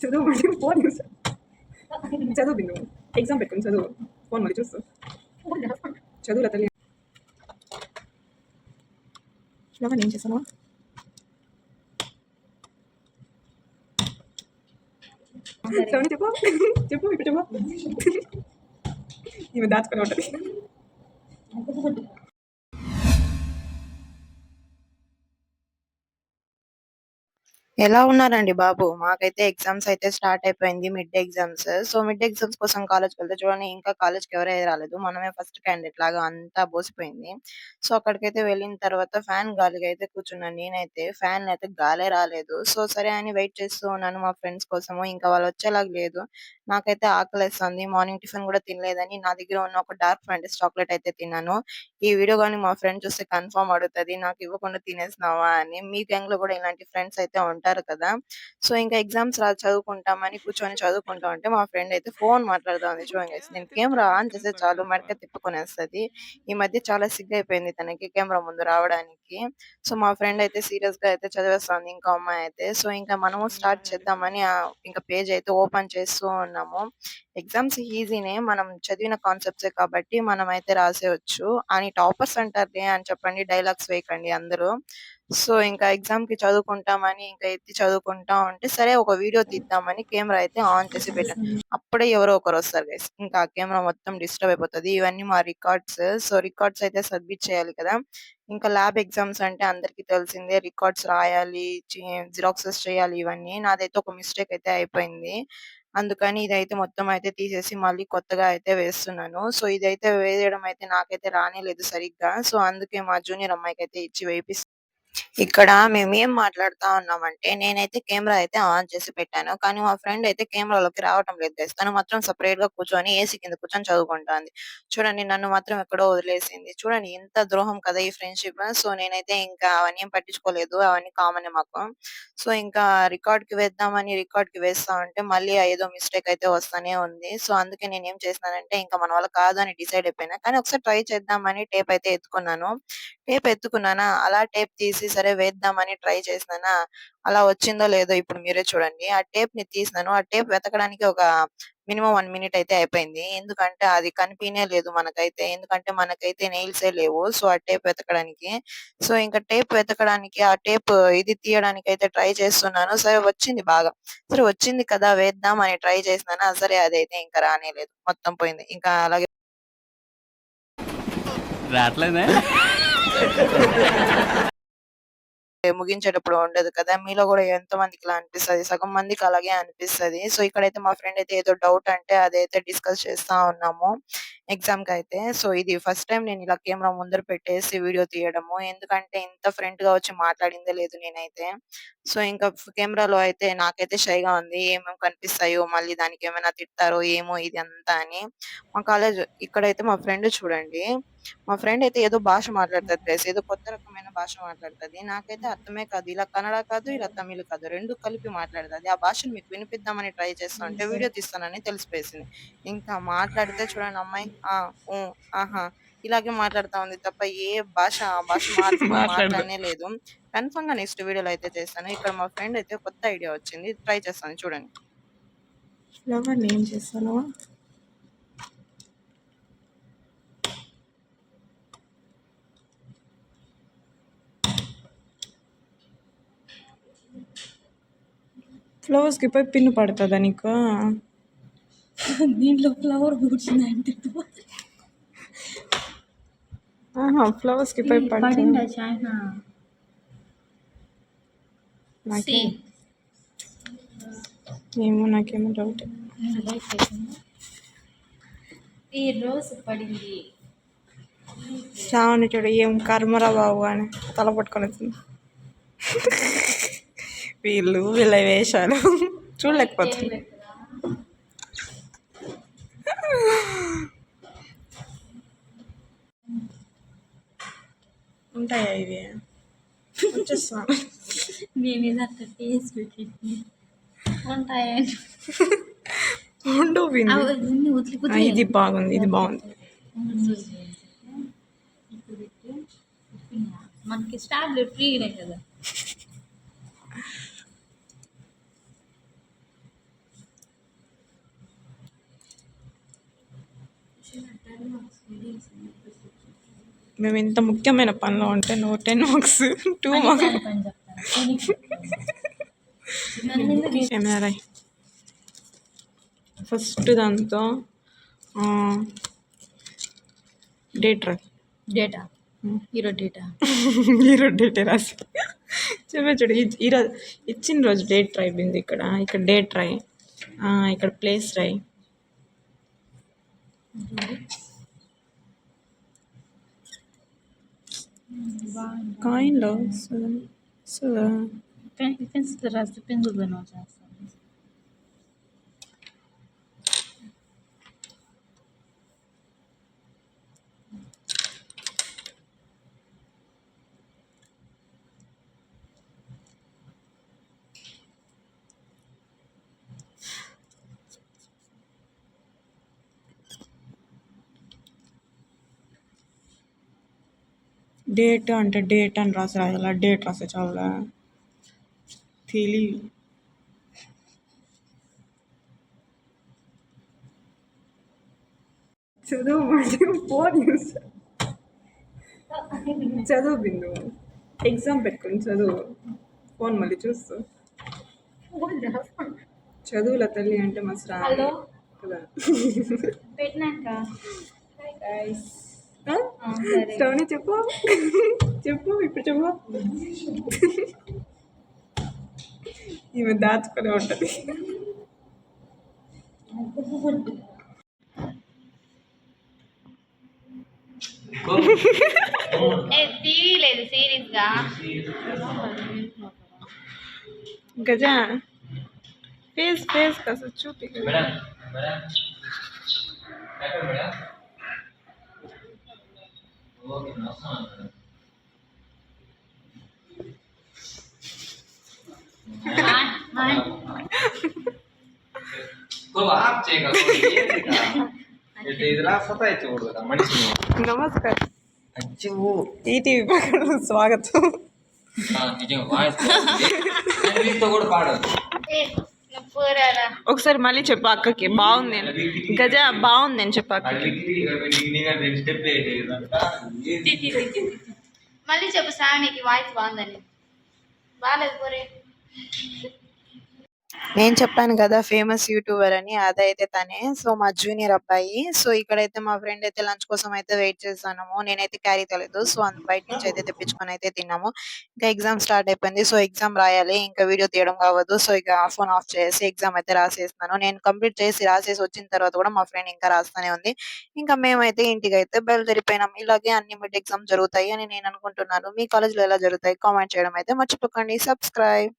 చదువు మళ్ళీ phone use చదువు బిందు ఎగ్జామ్ పెట్టుకుని చదువు ఫోన్ మళ్ళీ చూస్తూ చదువుల తల్లి లవన్ ఏం చేస్తాను చెప్పు చెప్పు ఇక్కడ చెప్పు ఈమె దాచుకొని ఉంటుంది ఎలా ఉన్నారండి బాబు? మాకైతే ఎగ్జామ్స్ అయితే స్టార్ట్ అయిపోయింది. Mid exams. So, mid exams కోసం కాలేజ్‌కెళ్తే చూడండి ఇంకా కాలేజ్‌కి ఎవరైతే రాలేదు. మనమే ఫస్ట్ క్యాండిడేట్ లాగా అంతా బోసిపోయింది. సో, అక్కడికైతే వెళ్ళిన తర్వాత ఫ్యాన్ గాలికి అయితే కూర్చున్నాను నేనైతే. ఫ్యాన్‌లో అయితే గాలే రాలేదు. సో, సరే అని వెయిట్ చేస్తూ ఉన్నాను మా ఫ్రెండ్స్ కోసము. ఇంకా వాళ్ళు వచ్చేలాగా లేదు. నాకైతే ఆకలేస్తుంది. మార్నింగ్ టిఫిన్ కూడా తినలేదని నా దగ్గర ఉన్న ఒక డార్క్ ఫ్యాంటసీ చాక్లేట్ అయితే తిన్నాను. ఈ వీడియో గాని మా ఫ్రెండ్ చూస్తే కన్ఫర్మ్ అడుగుతది. నాకు ఇవ్వకుండా తినేసినావా అని. మీ గ్యాంగ్‌లో కూడా ఇలాంటి ఫ్రెండ్స్ అయితే ఉంటారు కదా! సో, ఇంకా ఎగ్జామ్స్ చదువుకుంటామని కూర్చొని చదువుకుంటా ఉంటే మా ఫ్రెండ్ అయితే ఫోన్ మాట్లాడుతా ఉంది చూడండి గైస్. నేను కెమెరా ఆన్ చేస్తే చాలు మెడకే తిప్పుకొనేస్తది. ఈ మధ్య చాలా సిగ్గయిపోయింది తనకి కెమెరా ముందు రావడానికి. సో, మా ఫ్రెండ్ అయితే సీరియస్‌గా అయితే చదివేస్తుంది ఇంకో అమ్మాయి అయితే. సో, ఇంకా మనము స్టార్ట్ చేద్దామని ఇంకా పేజ్ అయితే ఓపెన్ చేస్తూ ఉన్నాము. ఎగ్జామ్స్ ఈజీనే. మనం చదివిన కాన్సెప్ట్సే కాబట్టి మనమైతే రాసేయొచ్చు. అని టాపర్స్ అంటారులే అని చెప్పండి. డైలాగ్స్ వేయకండి అందరూ. సో, ఇంకా ఎగ్జామ్‌కి చదువుకుంటామని ఇంకా ఎత్తి చదువుకుంటా ఉంటే, సరే ఒక వీడియో తీద్దామని కెమెరా అయితే ఆన్ చేసి పెట్టాను. అప్పుడే ఎవరో ఒకరొస్తారు గైస్. ఇంకా ఆ కెమెరా మొత్తం డిస్టర్బ్ అయిపోతది. ఇవన్నీ మా రికార్డ్స్. సో, రికార్డ్స్ అయితే సబ్మిట్ చేయాలి కదా! ఇంకా ల్యాబ్ ఎగ్జామ్స్ అంటే అందరికీ తెలిసిందే. రికార్డ్స్ రాయాలి, జిరాక్సెస్ చేయాలి ఇవన్నీ. నాదైతే ఒక మిస్టేక్ అయితే అయిపోయింది. అందుకని ఇదైతే మొత్తం అయితే తీసేసి మళ్ళీ కొత్తగా అయితే వేస్తున్నాను. సో, ఇదైతే వేయడం అయితే నాకైతే రానేలేదు సరిగ్గా. సో, అందుకే మా జూనియర్ అమ్మాయికైతే ఇచ్చి ఇక్కడ మేమేం మాట్లాడుతా ఉన్నామంటే, నేనైతే కెమెరా అయితే ఆన్ చేసి పెట్టాను. కానీ మా ఫ్రెండ్ అయితే కెమెరాలోకి రావటం లేదు గైస్. తను మాత్రం సెపరేట్‌గా కూర్చొని ఏసీ కింద కూర్చొని చదువుకుంటాంది. చూడండి నన్ను మాత్రం ఎక్కడో వదిలేసింది. చూడండి ఎంత ద్రోహం కదా ఈ ఫ్రెండ్‌షిప్. సో, నేనైతే ఇంకా అవన్నీ ఏం పట్టించుకోలేదు. అవన్నీ కామనే మాకు. సో, ఇంకా రికార్డ్‌కి వేస్తా ఉంటే మళ్ళీ ఏదో మిస్టేక్ అయితే వస్తానే ఉంది. సో, అందుకే నేనేం చేసినానంటే, ఇంక మన వల్ల కాదు అని డిసైడ్ అయిపోయినా. కానీ ఒకసారి ట్రై చేద్దామని టేప్ అయితే ఎత్తుకున్నాను. టేప్ ఎత్తుకున్నానా, అలా టేప్ తీసి సరే వేద్దామని ట్రై చేసినానా, అలా వచ్చిందో లేదో ఇప్పుడు మీరే చూడండి. ఆ టేప్‌ని తీసినాను. ఆ టేప్ వెతకడానికి ఒక మినిమమ్ 1 మినిట్ అయితే అయిపోయింది. ఎందుకంటే అది కనిపియనే లేదు మనకైతే. ఎందుకంటే మనకైతే నెయిల్సే లేవు. సో, ఆ టేప్ వెతకడానికి. సో, ఇంక టేప్ వెతకడానికి ఆ టేప్ ఇది తీయడానికైతే ట్రై చేస్తున్నాను. సరే వచ్చింది బాగా. సరే వచ్చింది కదా! వేద్దాం అని ట్రై చేసినానా, సరే అదైతే ఇంక రానేలేదు. మొత్తం పోయింది. ఇంకా అలాగే రావట్లేదే ముగించేటప్పుడు ఉండదు కదా! మీలో గూడా ఎంతమందికి ఇలా అనిపిస్తది? సగం మందికి అలాగే అనిపిస్తది. సో, ఇక్కడైతే మా ఫ్రెండ్ అయితే ఏదో డౌట్ అంటే అదైతే డిస్కస్ చేస్తా ఉన్నాము ఎగ్జామ్‌కైతే. సో, ఇది ఫస్ట్ టైమ్ నేను ఇలా కెమెరా ముందర పెట్టేసి వీడియో తీయడము. ఎందుకంటే ఇంత ఫ్రంట్‌గా వచ్చి మాట్లాడిందే లేదు నేనైతే. సో, ఇంకా కెమెరాలో అయితే నాకైతే షైగా ఉంది. ఏమేమి కనిపిస్తాయో, మళ్ళీ దానికేమైనా తిడతారో ఏమో ఇదంతా అని. మా కాలేజ్ ఇక్కడైతే మా ఫ్రెండ్ చూడండి. మా ఫ్రెండ్ అయితే ఏదో భాష మాట్లాడుతది గైస్. ఏదో కొత్త రకమైన భాష మాట్లాడుతది. నాకైతే అర్థమే కాదు. ఇలా కన్నడ కాదు, ఇలా తమిళ్ కాదు. 2 కలిపి మాట్లాడుతది. ఆ భాషను మీకు వినిపిద్దామని ట్రై చేస్తా ఉంటే వీడియో తీస్తానని తెలిసిపోయేసింది. ఇంకా మాట్లాడితే చూడండి అమ్మాయి ఆ! హ్మ్. ఆహా! ఇలాగే మాట్లాడుతా ఉంది తప్ప ఏ భాష ఆ భాష మాట్లాడదు మాట్లాడనే లేదు. కన్ఫర్మ్‌గా నెక్స్ట్ వీడియోలో అయితే చేస్తాను. ఇక్కడ మా ఫ్రెండ్ అయితే కొత్త ఐడియా వచ్చింది. ట్రై చేస్తాను చూడండి. లవన్ ఏం చేస్తాను ఫ్లవర్స్కి పోయి పిన్ను పడుతుందా నీకు దీంట్లో ఫ్లవర్ పూడ్చిందంటే ఫ్లవర్స్కి పోయి పడుతుంది పడిందా చాయనా నాకే ఏమో నాకేమో డౌట్ ఈ రోజు పడింది శ్రావణి చూడు ఏం కర్మరా బాబు అని తల పట్టుకొని వచ్చింది వీళ్ళ వేషాలు చూడలేకపోతుంది ఉంటాయా ఇవి వచ్చేస్తాను నేను ఇది అట్లా టేస్ట్ పెట్టింది ఉంటాయండి ఉండు విందు అవన్నీ వదిలిపోతే ఇది బాగుంది ఇది బాగుంది మనకి స్టాబ్లెట్ ఫ్రీనే కదా మేము ఇంత ముఖ్యమైన పనిలో ఉంటే నువ్వు 10 మార్క్స్ 2 మార్క్స్ పని చెప్తాను ఏమరా ఫస్ట్ దాంతో డేట్ రా డేటా హీరో డేటా ఈరోజు డేటే రాసి చెప్పే చూడు ఈరోజు ఇచ్చిన రోజు డేట్ అయిపోయింది ఇక్కడ ఇక్కడ డేట్ రాయి ఇక్కడ ప్లేస్ రాయి కాయిన్లో పెన్సిల్ రాస్తే పెన్సిల్ పని చేస్తాను డేట్ అంటే డేట్ అని రాయాలా డేట్ రాసే చాలా తెలివి చదువు ఫోన్ యూస్ చదువు బిందు ఎగ్జామ్ పెట్టుకుని చదువు ఫోన్ మళ్ళీ చూస్తూ చదువుల తల్లి అంటే మస్తు రా హలో కదా పెట్టినాక శ్రవణి చెప్పు చెప్పు ఇప్పుడు చెప్పు ఈమె దాచుకునే ఉంటుంది టీవీ లేదు సీరియస్ గా గజా ఫేస్ ఫేస్ కాస్త చూపి నమస్కారం ఈటీవీ ప్రకటన స్వాగతం ఒకసారి మళ్ళీ చెప్పు అక్కకి బాగుంది అని. గజ బాగుంది అని చెప్పు అక్కకి మళ్ళీ చెప్పు శ్రావణికి వాయిస్ బాగుందని బాగాలేదు పోరే నేను చెప్పాను కదా ఫేమస్ యూట్యూబర్ అని అదైతే తనే సో మా జూనియర్ అబ్బాయి సో ఇక్కడైతే మా ఫ్రెండ్ అయితే లంచ్ కోసం అయితే వెయిట్ చేస్తున్నాము నేనైతే క్యారీ తెలేదు సో బయట నుంచి అయితే తెప్పించుకొని అయితే తిన్నాము ఇంకా ఎగ్జామ్ స్టార్ట్ అయిపోయింది సో ఎగ్జామ్ రాయాలి ఇంకా వీడియో తీయడం కావద్దు సో ఇక ఫోన్ ఆఫ్ చేసి ఎగ్జామ్ అయితే రాసేస్తున్నాను నేను కంప్లీట్ చేసి రాసేసి వచ్చిన తర్వాత కూడా మా ఫ్రెండ్ ఇంకా రాస్తూనే ఉంది ఇంకా మేమైతే ఇంటికి అయితే బయలుదేరిపోయినాం ఇలాగే అన్ని మిడ్ ఎగ్జామ్ జరుగుతాయి అని నేను అనుకుంటున్నాను మీ కాలేజ్ లో ఎలా జరుగుతాయి కామెంట్ చేయడం అయితే మర్చిపోకండి సబ్స్క్రైబ్